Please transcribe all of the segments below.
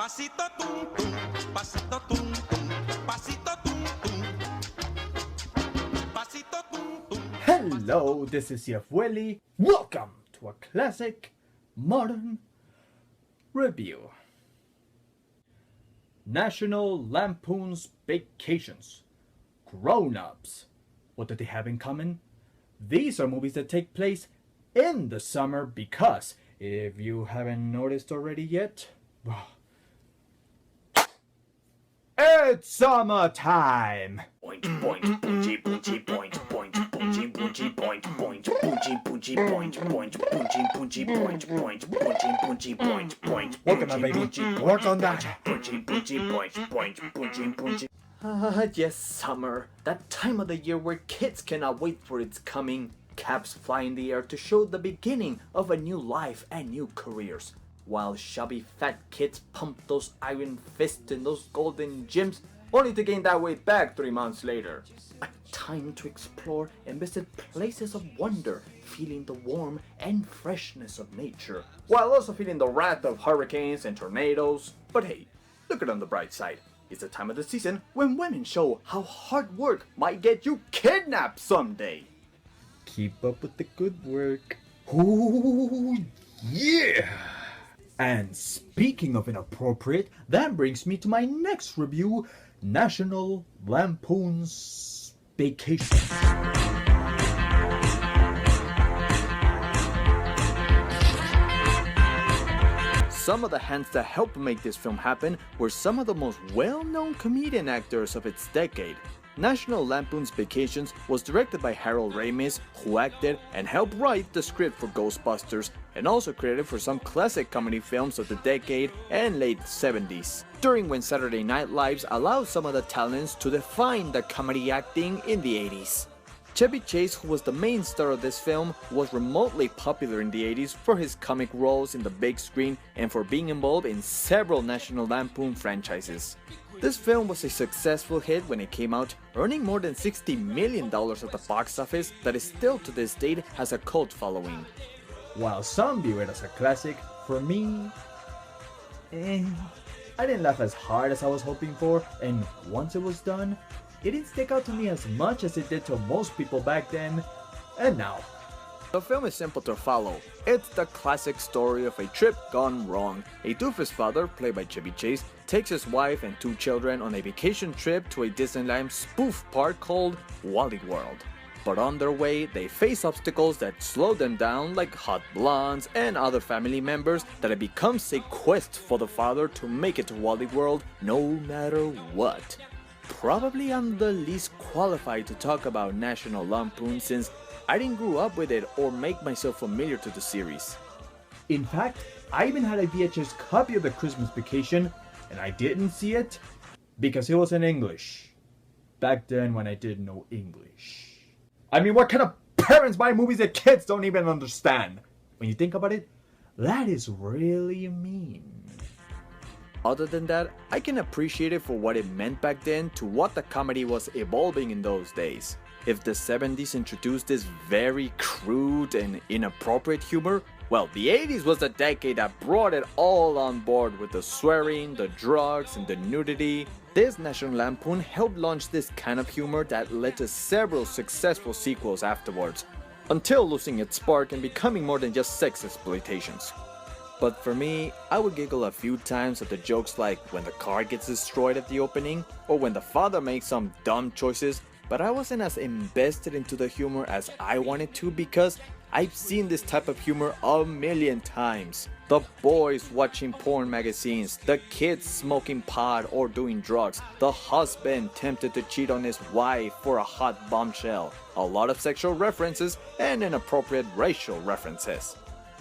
Pasito tum tum, pasito tum tum, pasito tum tum, pasito tum tum. Hello, this is your WIllie. Welcome to a classic modern review. National Lampoon's Vacations. Grown-ups. What do they have in common? These are movies that take place in the summer because, if you haven't noticed already yet, it's summertime! Point, point, boogie, boogie, point, point, boogie, boogie, point, point, boogie, boogie, point, point, boogie, boogie, point, point, boogie, boogie, point, point. Work on that, baby. Work on that. Boogie, boogie, point, point, boogie, boogie. Yes, summer. That time of the year where kids cannot wait for its coming. Caps fly in the air to show the beginning of a new life and new careers. While chubby fat kids pump those iron fists in those golden gyms, only to gain that weight back 3 months later. A time to explore and visit places of wonder, feeling the warmth and freshness of nature, while also feeling the wrath of hurricanes and tornadoes. But hey, look at it on the bright side. It's the time of the season when women show how hard work might get you kidnapped someday. Keep up with the good work. Ooh, yeah! And speaking of inappropriate, that brings me to my next review, National Lampoon's Vacation. Some of the hands that helped make this film happen were some of the most well-known comedian actors of its decade. National Lampoon's Vacations was directed by Ramis, who acted and helped write the script for Ghostbusters, and also credited for some classic comedy films of the decade and late 70s, during when Saturday Night Live allowed some of the talents to define the comedy acting in the 80s. Chevy Chase, who was the main star of this film, was remotely popular in the 80s for his comic roles in the big screen and for being involved in several National Lampoon franchises. This film was a successful hit when it came out, earning more than $60 million at the box office that is still to this date has a cult following. While some view it as a classic, for me, I didn't laugh as hard as I was hoping for, and once it was done, it didn't stick out to me as much as it did to most people back then and now. The film is simple to follow. It's the classic story of a trip gone wrong. A doofus father, played by Chevy Chase, takes his wife and 2 children on a vacation trip to a Disneyland spoof park called WIllie World. But on their way, they face obstacles that slow them down, like hot blondes and other family members, that it becomes a quest for the father to make it to WIllie World no matter what. Probably I'm the least qualified to talk about National Lampoon since I didn't grow up with it or make myself familiar to the series. In fact, I even had a VHS copy of the Christmas Vacation, and I didn't see it because it was in English. Back then when I didn't know English. I mean, what kind of parents buy movies that kids don't even understand? When you think about it, that is really mean. Other than that, I can appreciate it for what it meant back then to what the comedy was evolving in those days. If the 70s introduced this very crude and inappropriate humor, well, the 80s was the decade that brought it all on board with the swearing, the drugs, and the nudity. This National Lampoon helped launch this kind of humor that led to several successful sequels afterwards, until losing its spark and becoming more than just sex exploitations. But for me, I would giggle a few times at the jokes like when the car gets destroyed at the opening, or when the father makes some dumb choices, but I wasn't as invested into the humor as I wanted to because I've seen this type of humor a million times. The boys watching porn magazines, the kids smoking pot or doing drugs, the husband tempted to cheat on his wife for a hot bombshell, a lot of sexual references and inappropriate racial references.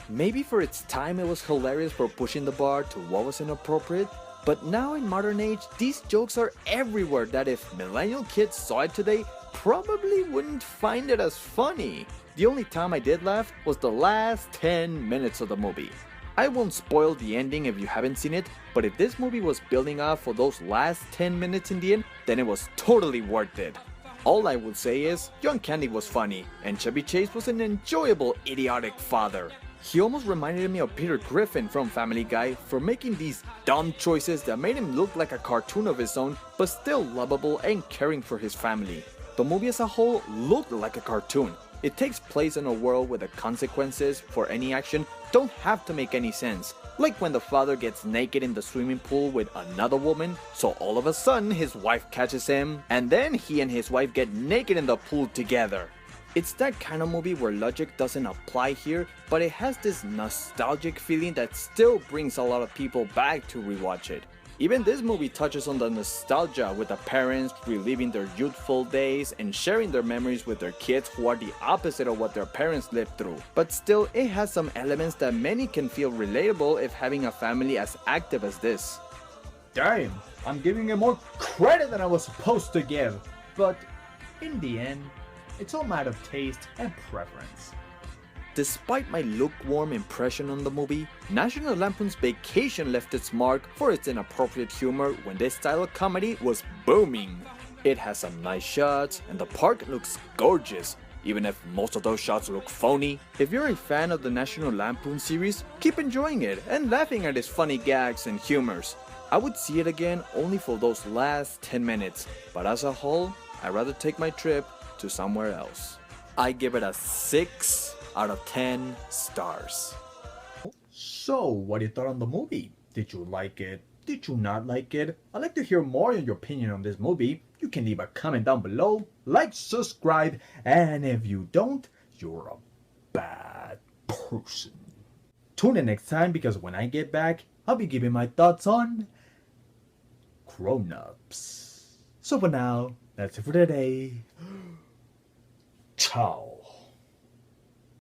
Maybe for its time it was hilarious for pushing the bar to what was inappropriate, but now in modern age, these jokes are everywhere that if millennial kids saw it today, probably wouldn't find it as funny. The only time I did laugh was the last 10 minutes of the movie. I won't spoil the ending if you haven't seen it, but if this movie was building up for those last 10 minutes in the end, then it was totally worth it. All I would say is, John Candy was funny, and Chevy Chase was an enjoyable idiotic father. He almost reminded me of Peter Griffin from Family Guy for making these dumb choices that made him look like a cartoon of his own, but still lovable and caring for his family. The movie as a whole looked like a cartoon. It takes place in a world where the consequences for any action don't have to make any sense. Like when the father gets naked in the swimming pool with another woman, so all of a sudden his wife catches him, and then he and his wife get naked in the pool together. It's that kind of movie where logic doesn't apply here, but it has this nostalgic feeling that still brings a lot of people back to rewatch it. Even this movie touches on the nostalgia with the parents reliving their youthful days and sharing their memories with their kids who are the opposite of what their parents lived through. But still, it has some elements that many can feel relatable if having a family as active as this. Damn, I'm giving it more credit than I was supposed to give. But in the end, it's all matter of taste and preference. Despite my lukewarm impression on the movie, National Lampoon's Vacation left its mark for its inappropriate humor when this style of comedy was booming. It has some nice shots, and the park looks gorgeous, even if most of those shots look phony. If you're a fan of the National Lampoon series, keep enjoying it and laughing at its funny gags and humors. I would see it again only for those last 10 minutes, but as a whole, I'd rather take my trip to somewhere else. I give it a 6 out of 10 stars. So, what do you thought on the movie? Did you like it? Did you not like it? I'd like to hear more on your opinion on this movie. You can leave a comment down below, like, subscribe, and if you don't, you're a bad person. Tune in next time because when I get back, I'll be giving my thoughts on grown-ups. So for now, that's it for today. Ciao.